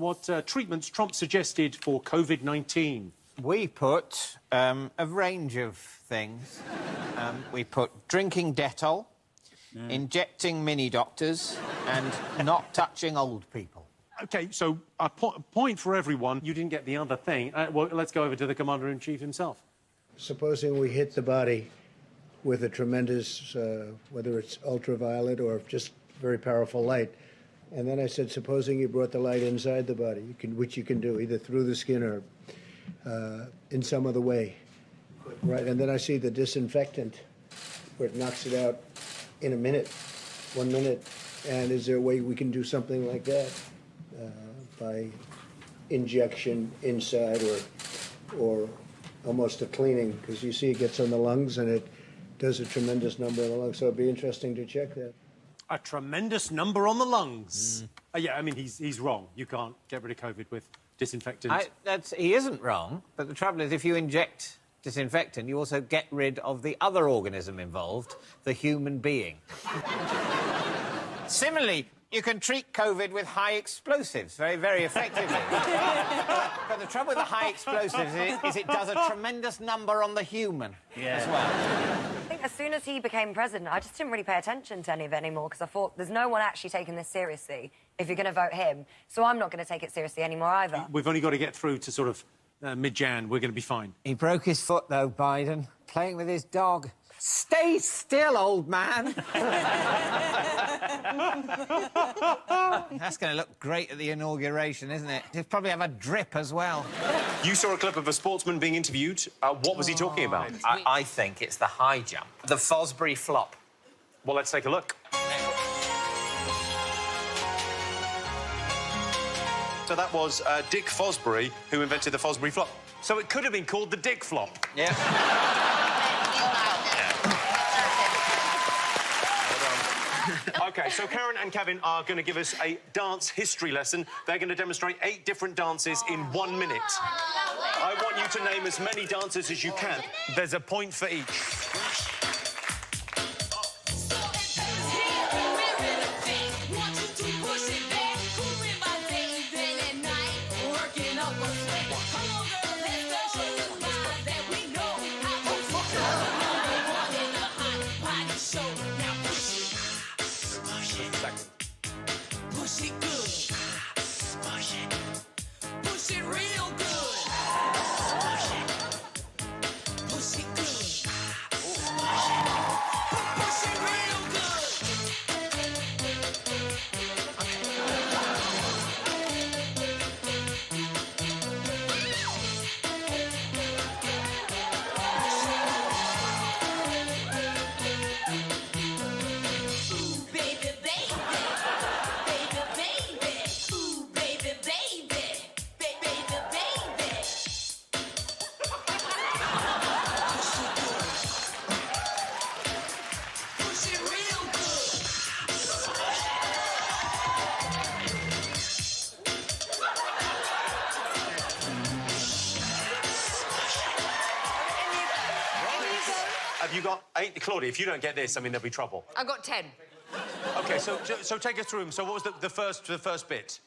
what treatments Trump suggested for COVID-19. We put a range of things. We put drinking Dettol, injecting mini-doctors and not touching old people. OK, so a point for everyone. You didn't get the other thing. Well, let's go over to the Commander-in-Chief himself. Supposing we hit the body with a tremendous, whether it's ultraviolet or just very powerful light. And then I said, supposing you brought the light inside the body, which you can do, either through the skin or in some other way. Right, and then I see the disinfectant, where it knocks it out in a minute, 1 minute. And is there a way we can do something like that by injection inside or almost a cleaning? Because you see it gets on the lungs and it does a tremendous number on the lungs. So it'd be interesting to check that. A tremendous number on the lungs. Yeah, I mean, he's wrong. You can't get rid of COVID with disinfectant. He isn't wrong, but the trouble is if you inject disinfectant, you also get rid of the other organism involved, the human being. Similarly, you can treat COVID with high explosives very, very effectively. But the trouble with the high explosives is it does a tremendous number on the human as well. I think as soon as he became president, I just didn't really pay attention to any of it anymore because I thought there's no one actually taking this seriously if you're going to vote him. So I'm not going to take it seriously anymore either. We've only got to get through to sort of mid-Jan. We're going to be fine. He broke his foot, though, Biden, playing with his dog. Stay still, old man. That's going to look great at the inauguration, isn't it? He'll probably have a drip as well. You saw a clip of a sportsman being interviewed. What was he talking about? I think it's the high jump. The Fosbury flop. Well, let's take a look. So that was Dick Fosbury who invented the Fosbury flop. So it could have been called the Dick flop. Yeah. OK, so Karen and Kevin are going to give us a dance history lesson. They're going to demonstrate 8 different dances in 1 minute. I want you to name as many dances as you can. There's a point for each. Push it good. Push it real good. Push it good. Push it real good. Ooh, baby, baby. Have you got 8? Claudia, if you don't get this, I mean, there'll be trouble. I've got 10. OK, so take us through them. So what was the first bit?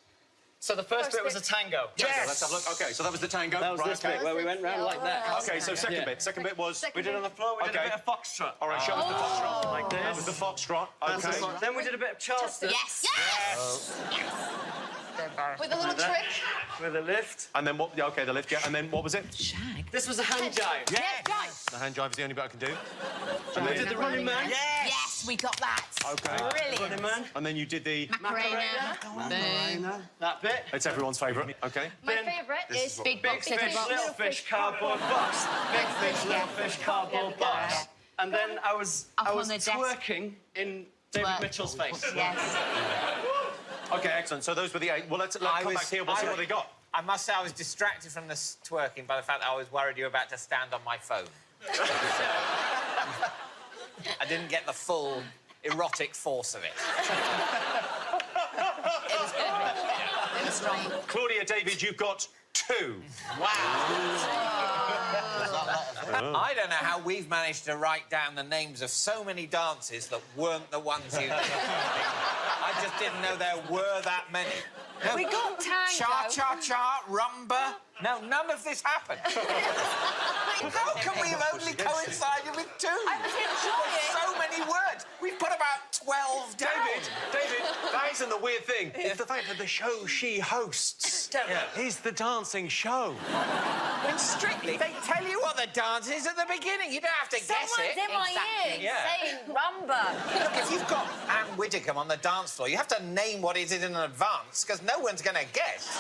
So the first bit was a tango. Yes! Let's have a look. OK, so that was the tango. That was this bit where we went round like that. OK, so second bit. Second bit was... We did on the floor, we did a bit of foxtrot. All right, show us the foxtrot. Like this. That was the foxtrot. OK. Then we did a bit of Charleston. Yes! With a little trick. With a lift. And then what... Yeah, OK, the lift, yeah. And then what was it? Shag. This was a hand jive. Yes! The hand jive is the only bit I can do. And we did the running man. Yes, we got that. OK. Running Brilliant. man. And then you did the... Macarena. That bit. It's everyone's favourite. OK. My favourite is Big Big box, fish, little fish, cardboard box. Big fish, little fish, cardboard box. And then I was Up on the desk. twerking in David Mitchell's face. Yes. OK, excellent. So those were the 8. Well, let's come back here. We'll see what they got. I must say I was distracted from the twerking by the fact that I was worried you were about to stand on my phone. I didn't get the full erotic force of it. It was good. It was strong. Claudia, David, you've got 2. Wow. I don't know how we've managed to write down the names of so many dances that weren't the ones you... I just didn't know there were that many. We got tango. Cha-cha-cha, rumba. No, none of this happened. How can we have only coincided with two? I was enjoying. So many words. We've put about 12 down. David, that isn't the weird thing. It's the fact that the show she hosts is the dancing show. When Strictly, they tell you what the dance is at the beginning. You don't have to guess Someone's it. in my ear Yeah. saying rumba. Look, if you've got Anne Widdecombe on the dance floor, you have to name what it is in advance, because no one's going to guess.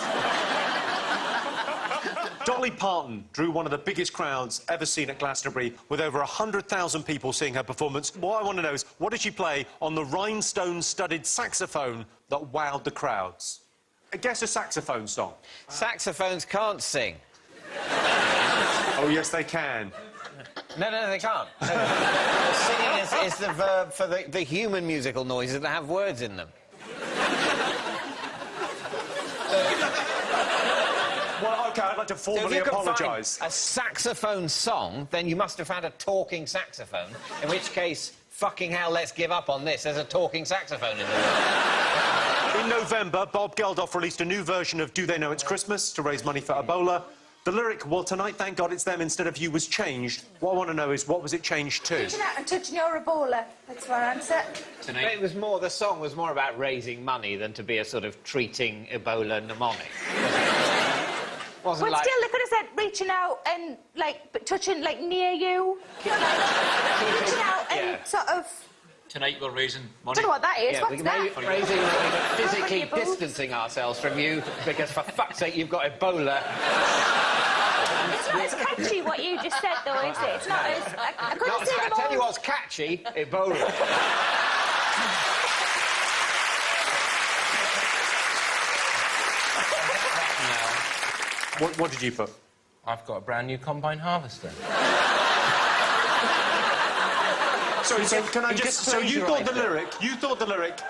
Dolly Parton drew one of the biggest crowds ever seen at Glastonbury, with over 100,000 people seeing her performance. What I want to know is, what did she play on the rhinestone-studded saxophone that wowed the crowds? Guess a saxophone song. Saxophones can't sing. Oh, yes, they can. No, they can't. No. Singing is the verb for the human musical noises that have words in them. Well, OK, I'd like to So formally if you can apologise. find a saxophone song, then you must have had a talking saxophone, in which case, fucking hell, let's give up on this. There's a talking saxophone in the world. In November, Bob Geldof released a new version of Do They Know It's Christmas to raise money for Ebola. The lyric, well, tonight, thank God it's them instead of you, was changed. What I want to know is, what was it changed to? Reaching out and touching your Ebola. That's our answer. It was more, the song was more about raising money than to be a sort of treating Ebola mnemonic. Wasn't But like... still, they could have said reaching out and, like, touching, like, near you. You know, like, reaching out and sort of... Tonight we're raising money. Don't know what that is. Yeah, What's that? raising money, but physically Your boobs. distancing ourselves from you, because for fuck's sake, you've got Ebola. It's not as catchy what you just said, though, is it? It's not as... I couldn't see them I'll tell you all... what's catchy, Ebola. What did you put? I've got a brand new combine harvester. Sorry, so can I just... So you thought the lyric,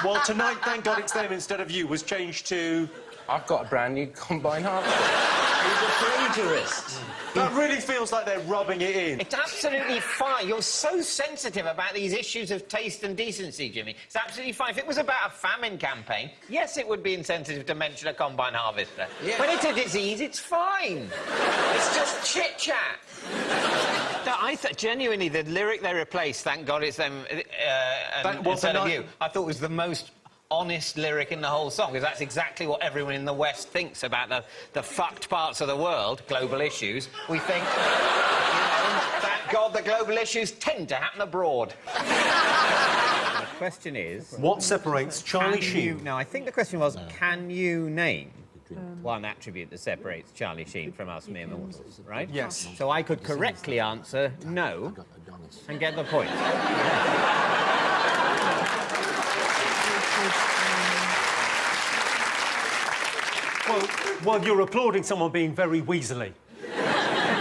well, tonight, thank God it's them instead of you, was changed to... I've got a brand new combine harvester. He's a plagiarist. That really feels like they're rubbing it in. It's absolutely fine. You're so sensitive about these issues of taste and decency, Jimmy. It's absolutely fine. If it was about a famine campaign, yes, it would be insensitive to mention a combine harvester. Yeah. When it's a disease, it's fine. It's just chit-chat. No, I thought, genuinely, the lyric they replaced, thank God it's them instead of you, I thought was the most honest lyric in the whole song, because that's exactly what everyone in the West thinks about the fucked parts of the world, global issues. We think, thank God the global issues tend to happen abroad. The question is... What separates Charlie Sheen? No, I think the question was, can you name one attribute that separates Charlie Sheen from us mere mortals, right? Yes. So I could correctly answer no and get the point. Well, you're applauding someone being very weaselly.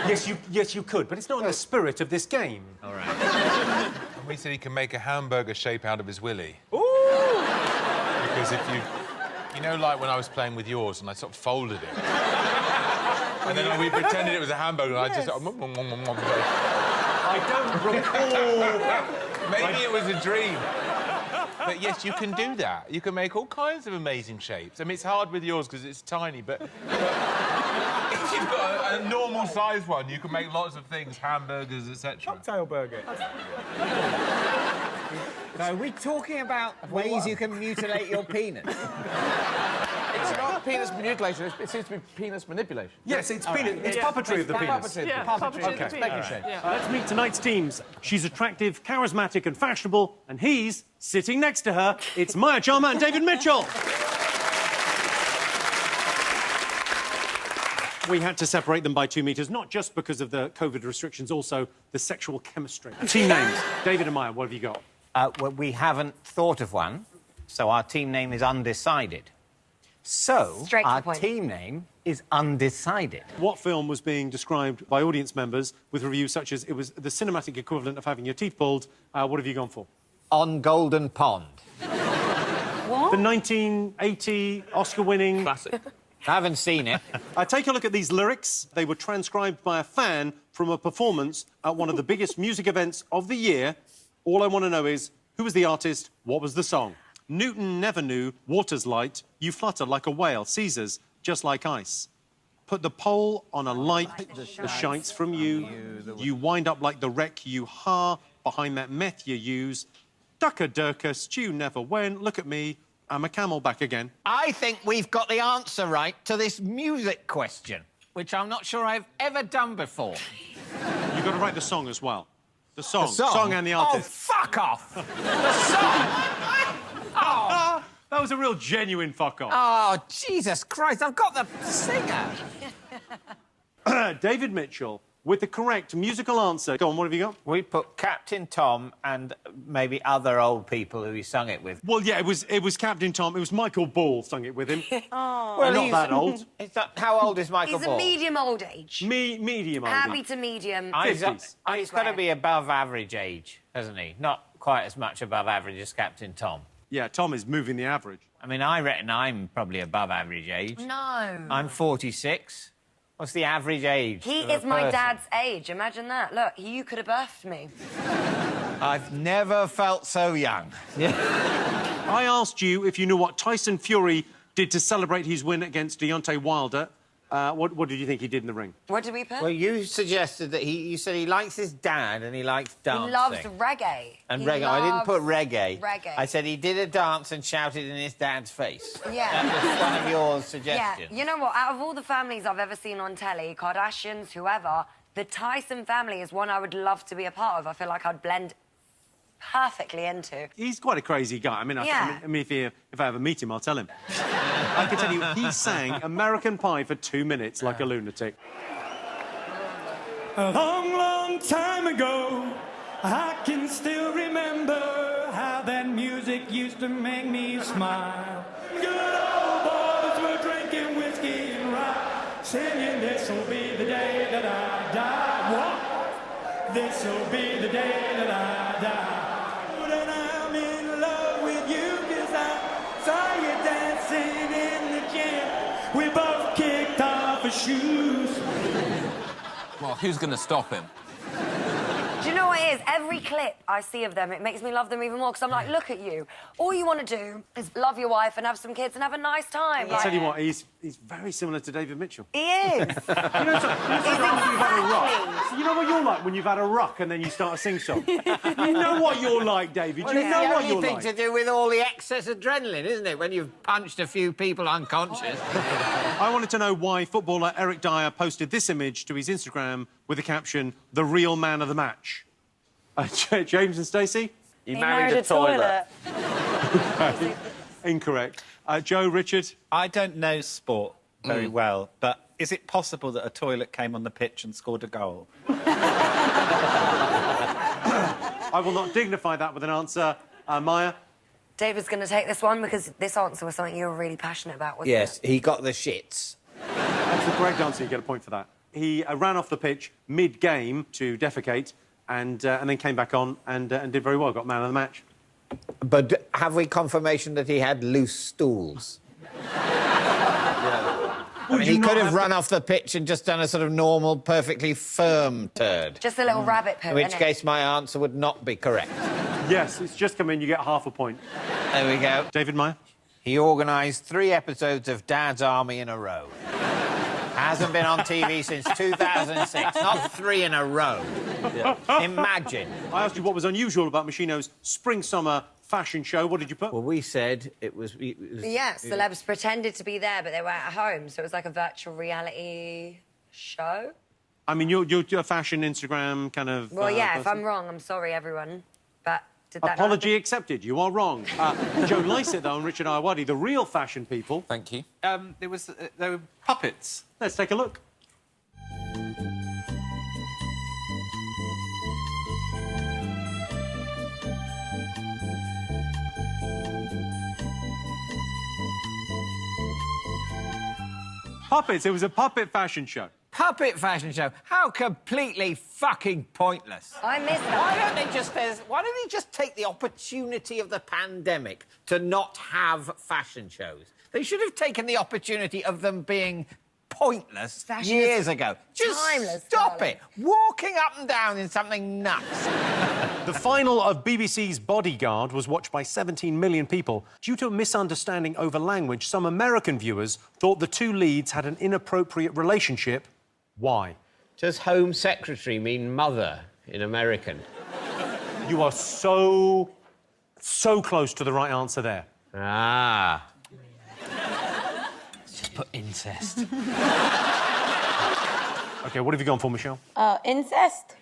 yes, you could, but it's not in the spirit of this game. All right. And we said he can make a hamburger shape out of his willy. Ooh! Because if you... You know, like when I was playing with yours and I sort of folded it. And then we pretended it was a hamburger and I just... I don't recall... Maybe it was a dream. But yes, you can do that. You can make all kinds of amazing shapes. I mean, it's hard with yours because it's tiny, but if you've got a normal-sized one, you can make lots of things, hamburgers, etc. Cocktail burger. So are we talking about ways you can mutilate your penis? It's not penis mutilation, it seems to be penis manipulation. Yes, it's puppetry of the penis. Yeah, puppetry of the penis. Making shape. Let's meet tonight's teams. She's attractive, charismatic and fashionable, and he's sitting next to her. It's Maya Jama and David Mitchell. We had to separate them by 2 metres, not just because of the COVID restrictions, also the sexual chemistry. Team names. David and Maya, what have you got? Well, we haven't thought of one, so our team name is Undecided. So, Straight to our the point. team name is Undecided. What film was being described by audience members with reviews such as it was the cinematic equivalent of having your teeth pulled? What have you gone for? On Golden Pond. The 1980 Oscar-winning... Classic. I haven't seen it. Take a look at these lyrics. They were transcribed by a fan from a performance at one of the biggest music events of the year. All I want to know is, who was the artist? What was the song? Newton never knew water's light. You flutter like a whale. Caesar's just like ice. Put the pole on a light that shines from you. You wind up like the wreck you har. Behind that meth you use. Duck-a-durka, stew never went. Look at me, I'm a camel back again. I think we've got the answer right to this music question, which I'm not sure I've ever done before. You've got to write the song as well. The song. The song? And the Oh, artist. fuck off! The song! Oh. That was a real genuine fuck off. Oh, Jesus Christ, I've got the singer. David Mitchell with the correct musical answer. Go on, what have you got? We put Captain Tom and maybe other old people who he sung it with. Well, yeah, it was Captain Tom. It was Michael Ball sung it with him. Well, not that old. How old is Michael He's Ball? a medium old age. Medium old. Happy to medium. He's 50s. got to be above average age, hasn't he? Not quite as much above average as Captain Tom. Yeah, Tom is moving the average. I mean, I reckon I'm probably above average age. No. I'm 46. What's the average age? He of a is my person? dad's age. Imagine that. Look, you could have birthed me. I've never felt so young. I asked you if you knew what Tyson Fury did to celebrate his win against Deontay Wilder. What did you think he did in the ring? What did we put? Well, you suggested that you said he likes his dad and he likes dancing. He loves reggae. And He reggae. I didn't put loves reggae. Reggae. I said he did a dance and shouted in his dad's face. Yeah. That was one of your Yeah, suggestions. you know what? Out of all the families I've ever seen on telly, Kardashians, whoever, the Tyson family is one I would love to be a part of. I feel like I'd blend perfectly into. He's quite a crazy guy. I mean, Yeah. I mean, if I ever meet him, I'll tell him. I can tell you, he sang American Pie for 2 minutes like a lunatic. A long, long time ago, I can still remember how that music used to make me smile. Good old boys were drinking whiskey and rye, singing, "This'll be the day that I die." What? This'll be the day that I die. And I'm in love with you 'cause I saw you dancing in the gym. We both kicked off our shoes. Well, who's going to stop him? Do you know what it is? Every clip I see of them, it makes me love them even more because I'm like, look at you. All you want to do is love your wife and have some kids and have a nice time. I'll tell you what, he's very similar to David Mitchell. He is. You know, sometimes you've had a ruck. So you know what you're like when you've had a ruck and then you start a sing-song? You know what you're like, David. Well, You it's know the what only you're thing like. to do with all the excess adrenaline, isn't it? When you've punched a few people unconscious. I wanted to know why footballer Eric Dyer posted this image to his Instagram with the caption, "The real man of the match." James and Stacey? He married a toilet. Incorrect. Joe, Richard? I don't know sport very well, but is it possible that a toilet came on the pitch and scored a goal? I will not dignify that with an answer. Maya? David's going to take this one because this answer was something you were really passionate about, wasn't Yes, it? he got the shits. That's the correct answer. You get a point for that. He ran off the pitch mid-game to defecate and then came back on and did very well. Got man of the match. But have we confirmation that he had loose stools? I mean, he could have run off the pitch and just done a sort of normal, perfectly firm turd. Just a little rabbit poo, In which innit? case, my answer would not be correct. Yes, it's just come in. You get half a point. There we go. David Meyer? He organised 3 episodes of Dad's Army in a row. Hasn't been on TV since 2006. Not 3 in a row. Imagine. I asked you what was unusual about Machino's spring-summer fashion show. What did you put? Well, we said it was... Yeah, celebs pretended to be there, but they were at home, so it was like a virtual reality show. I mean, you're a fashion Instagram kind of... Well, yeah, if person. I'm wrong, I'm sorry, everyone. But did that Apology accepted. You are wrong. Joe Lycett, though, and Richard Iowadi, the real fashion people. Thank you. There were puppets. Let's take a look. Puppets. It was a puppet fashion show. Puppet fashion show. How completely fucking pointless. I missed that. Why don't they just take the opportunity of the pandemic to not have fashion shows? They should have taken the opportunity of them being pointless Fashion years is ago. Just timeless, stop darling. it. Walking up and down in something nuts. The final of BBC's Bodyguard was watched by 17 million people. Due to a misunderstanding over language, some American viewers thought the two leads had an inappropriate relationship. Why? Does Home Secretary mean mother in American? You are so close to the right answer there. Ah. Let's just put incest. OK, what have you gone for, Michelle? Incest.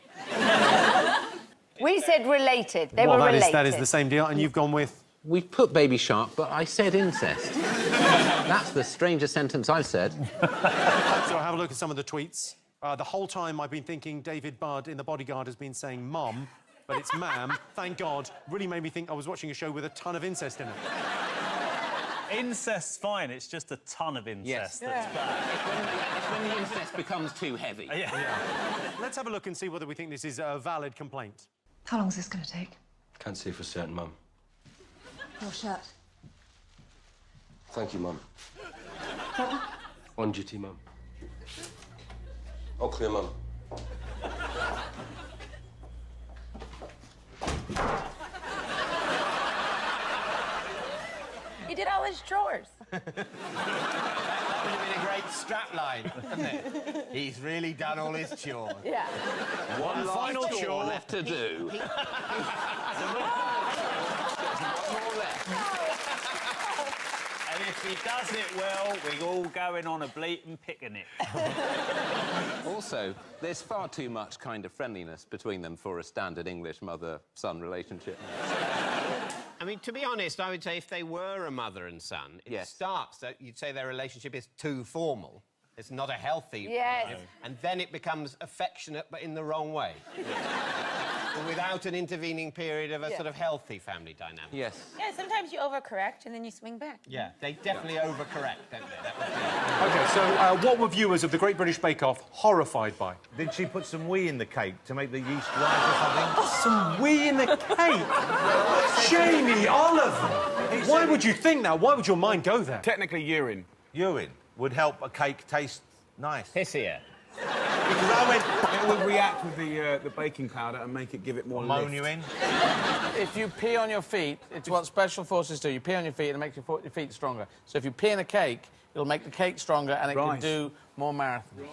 We said related. They well, were related. that is the same deal. And you've gone with? We put Baby Shark, but I said incest. That's the strangest sentence I've said. So have a look at some of the tweets. The whole time I've been thinking David Budd in The Bodyguard has been saying mum, but it's ma'am. Thank God. Really made me think I was watching a show with a ton of incest in it. Incest's fine, it's just a ton of incest that's bad. It's when the incest becomes too heavy. Let's have a look and see whether we think this is a valid complaint. How long is this going to take? Can't say for certain, Mum. Your shirt. Thank you, Mum. On duty, Mum. All clear, Mum. He did all his chores. That would have been a great strapline, wouldn't it? He's really done all his chores. Yeah. One final chore left to do. And if he does it well, we're all going on a blatant picnic. Also, there's far too much kind of friendliness between them for a standard English mother-son relationship. I mean, to be honest, I would say if they were a mother and son, it starts that you'd say their relationship is too formal. It's not a healthy Yes. and then it becomes affectionate, but in the wrong way. Without an intervening period of a sort of healthy family dynamic. Yes. Yeah, sometimes you overcorrect and then you swing back. Yeah, they definitely overcorrect, don't they? That would be... OK, so what were viewers of the Great British Bake Off horrified by? Did she put some wee in the cake to make the yeast rise or something? Some wee in the cake? Jamie Oliver! Why would you think that? Why would your mind go there? Technically urine. Urine would help a cake taste nice. Pissier. Because I went... It would react with the baking powder and make it give it more lift. you in? If you pee on your feet, it's what special forces do. You pee on your feet and it makes your feet stronger. So if you pee in a cake, it'll make the cake stronger and it can do more marathons.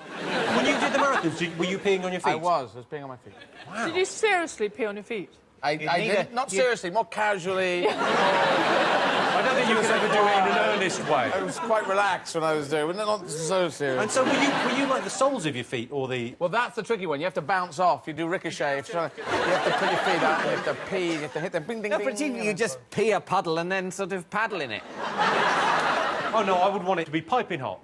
When you did the marathons, were you peeing on your feet? I was peeing on my feet. Wow. Did you seriously pee on your feet? I didn't, not seriously, more casually. I don't think you could ever do it in an earnest way. I was quite relaxed when I was doing it, not so serious. And so were you like the soles of your feet or the... Well, that's the tricky one. You have to bounce off. You do ricochet. You have to put your feet out, you have to pee, you have to hit the bing, ding, No, ding. but you just pee a puddle and then sort of paddle in it. Oh, no, I would want it to be piping hot.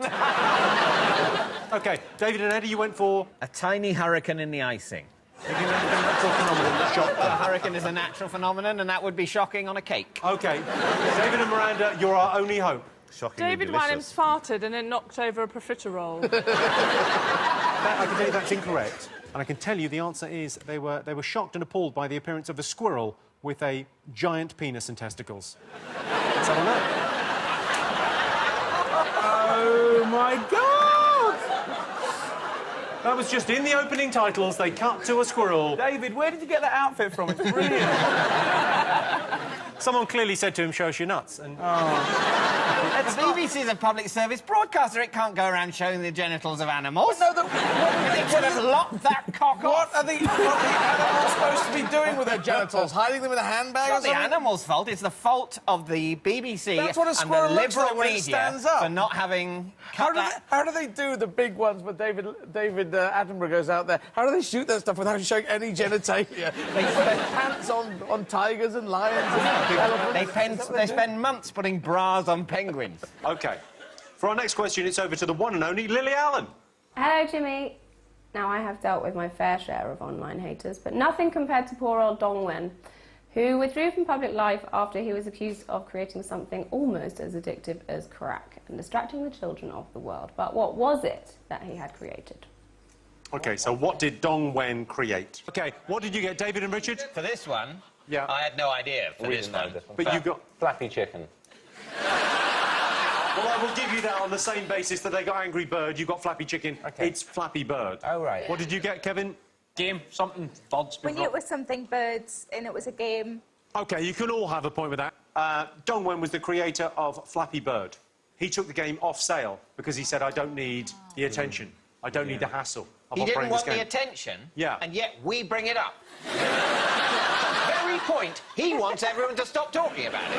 OK, David and Eddie, you went for... A tiny hurricane in the icing. Thinking that a natural phenomenon that shocked Well, a them. hurricane is a natural phenomenon, and that would be shocking on a cake. OK, David and Miranda, you're our only hope. Shockingly David delicious. Walliams farted and then knocked over a profiterole. I can tell you that's incorrect. And I can tell you the answer is they were shocked and appalled by the appearance of a squirrel with a giant penis and testicles. Let's have a look. Oh, my God! That was just in the opening titles. They cut to a squirrel. David, where did you get that outfit from? It's brilliant. Someone clearly said to him, show us your nuts. And The BBC is a public service broadcaster. It can't go around showing the genitals of animals. No, They could have locked that cock What off. are the animals supposed to be doing with their genitals? Hiding them in a handbag or It's not the something? animal's fault. It's the fault of the BBC That's what a and the squirrel looks liberal like when it media stands up. for not having cut that. How do they do the big ones where David Attenborough goes out there? How do they shoot that stuff without showing any genitalia? They put their pants on tigers and lions and elephants. They spend months putting bras on penguins. OK. For our next question, it's over to the one and only Lily Allen. Hello, Jimmy. Now, I have dealt with my fair share of online haters, but nothing compared to poor old Dong Wen, who withdrew from public life after he was accused of creating something almost as addictive as crack and distracting the children of the world. But what was it that he had created? OK, so what did Dong Wen create? OK, what did you get, David and Richard? For this one, Yeah. I had no idea for this one. But you got... Flappy chicken. Well, I will give you that on the same basis that they got Angry Bird, you got Flappy Chicken. Okay. It's Flappy Bird. Oh, right. What did you get, Kevin? Game, something, birds. We knew it was something birds and it was a game. OK, you can all have a point with that. Dongwen was the creator of Flappy Bird. He took the game off sale because he said, I don't need the attention. I don't need the hassle of He didn't operating this want the game. attention, Yeah. and yet we bring it up. At the very point, he wants everyone to stop talking about it.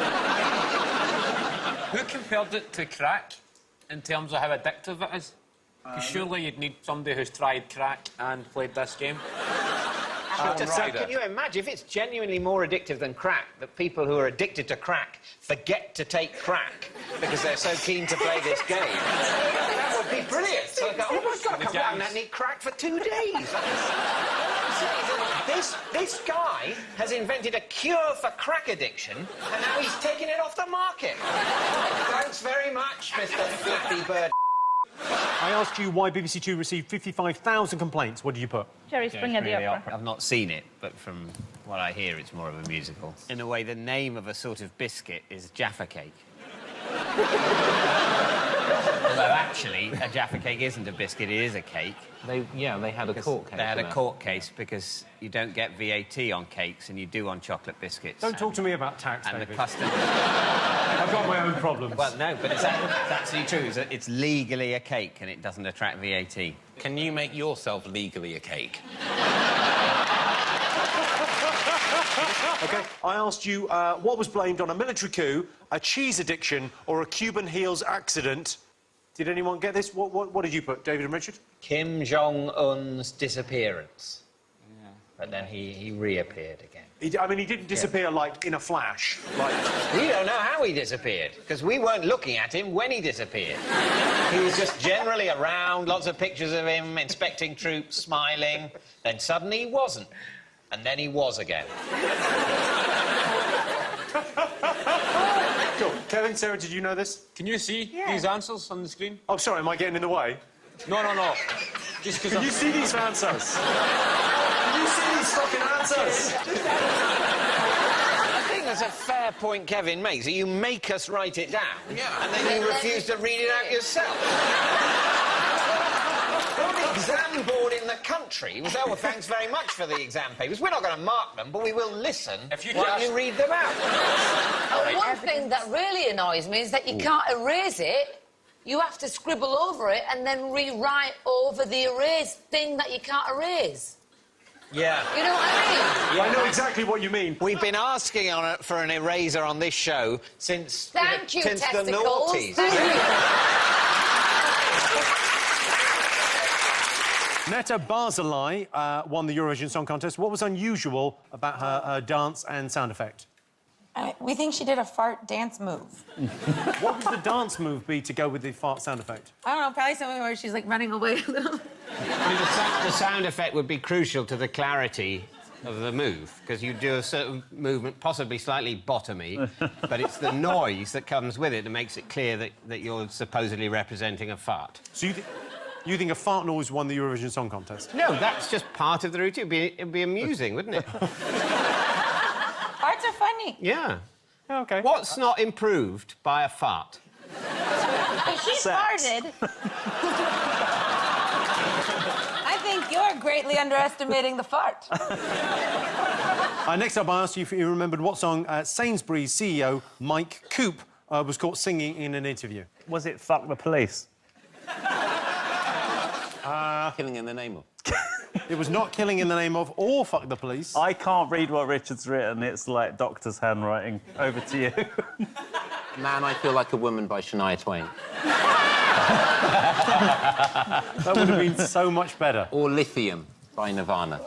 Who compared it to crack in terms of how addictive it is? 'Cause surely you'd need somebody who's tried crack and played this game. So can you imagine if it's genuinely more addictive than crack, that people who are addicted to crack forget to take crack because they're so keen to play this game? That would be brilliant. So they go, oh my God, I haven't need crack for 2 days. This guy has invented a cure for crack addiction, and now he's taking it off the market. Thanks very much, Mr. Flappy Bird. I asked you why BBC Two received 55,000 complaints. What did you put? Jerry Springer, the opera. I've not seen it, but from what I hear, it's more of a musical. In a way, the name of a sort of biscuit is Jaffa Cake. Although, actually, a Jaffa Cake isn't a biscuit, it is a cake. They had a court case. They had a court case because you don't get VAT on cakes and you do on chocolate biscuits. Don't talk to me about tax, And David. the customs... I've got my own problems. Well, no, but it's actually true. It's legally a cake and it doesn't attract VAT. Can you make yourself legally a cake? OK, I asked you what was blamed on a military coup, a cheese addiction or a Cuban heels accident. Did anyone get this? What did you put, David and Richard? Kim Jong-un's disappearance. Yeah. But then he reappeared again. He didn't disappear, like, in a flash. Like... We don't know how he disappeared, because we weren't looking at him when he disappeared. He was just generally around, lots of pictures of him, inspecting troops, smiling. Then suddenly he wasn't. And then he was again. Cool. Kevin, Sarah, did you know this? Can you see these answers on the screen? Oh, sorry, am I getting in the way? No. Just because. Can you see these answers? Can you see these fucking answers? I think that's a fair point Kevin makes, that you make us write it down, and then you refuse to read it out yourself. The exam board in the country was, oh, well, thanks very much for the exam papers. We're not going to mark them, but we will listen while you read them out. One thing that really annoys me is that you can't erase it. You have to scribble over it and then rewrite over the erased thing that you can't erase. Yeah. You know what I mean? Yeah, I know exactly what you mean. We've been asking for an eraser on this show since... Thank you, since the testicles. noughties. Thank you. Netta Barzilai won the Eurovision Song Contest. What was unusual about her dance and sound effect? We think she did a fart dance move. What would the dance move be to go with the fart sound effect? I don't know, probably something where she's, like, running away a little. The sound effect would be crucial to the clarity of the move, because you do a certain movement, possibly slightly bottomy, but it's the noise that comes with it that makes it clear that you're supposedly representing a fart. So you think a fart noise won the Eurovision Song Contest? No, that's just part of the routine. It'd be amusing, wouldn't it? Farts are funny. Yeah. OK. What's not improved by a fart? She farted. I think you're greatly underestimating the fart. Next up, I asked you if you remembered what song Sainsbury's CEO Mike Coop was caught singing in an interview. Was it Fuck the Police? Killing in the name of. It was not Killing in the Name of or Fuck the Police. I can't read what Richard's written. It's like doctor's handwriting. Over to you. Man, I Feel Like a Woman by Shania Twain. That would have been so much better. Or Lithium by Nirvana.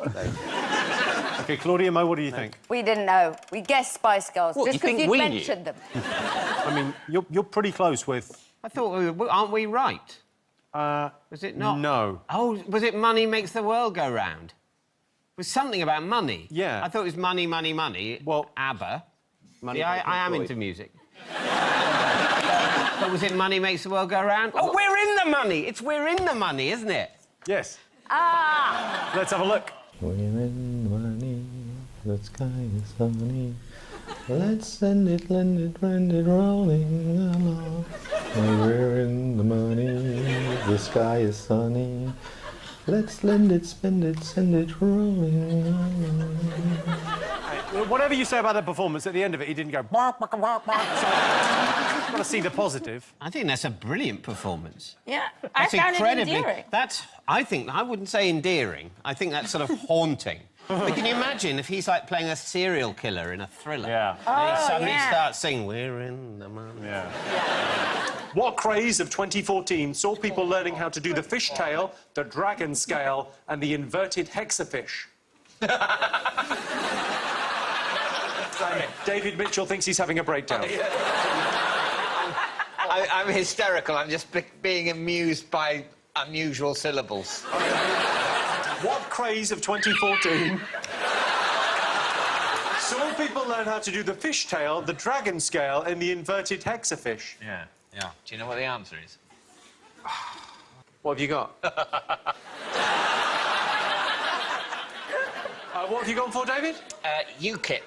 OK, Claudia, Mo, what do you think? We didn't know. We guessed Spice Girls What, just you because think you'd we knew? mentioned them. I mean, you're pretty close with... I thought, aren't we right? Was it not? No. Oh, was it Money Makes the World Go Round? It was something about money. Yeah. I thought it was Money, Money, Money. Well... ABBA. Money Yeah, I am into music. But was it Money Makes the World Go Round? Oh, we're in the money! It's We're in the Money, isn't it? Yes. Ah! Let's have a look. We're in the money, the sky is sunny. Let's send it rolling along. We're in the money, the sky is sunny. Let's lend it, spend it, send it rolling along. Whatever you say about the performance, at the end of it, he didn't go... Bark, bark, bark, bark. So, you've got to see the positive. I think that's a brilliant performance. Yeah, I That's found incredibly... it endearing. I wouldn't say endearing. I think that's sort of haunting. But can you imagine if he's, like, playing a serial killer in a thriller? Yeah. And he suddenly starts singing, we're in the money. Yeah. What craze of 2014 saw people learning how to do the fishtail, the dragon scale, and the inverted hexafish? David Mitchell thinks he's having a breakdown. I'm hysterical. I'm just being amused by unusual syllables. What craze of 2014 saw people learn how to do the fishtail, the dragon scale, and the inverted hexafish? Yeah. Do you know what the answer is? What have you got? What have you gone for, David? UKIP.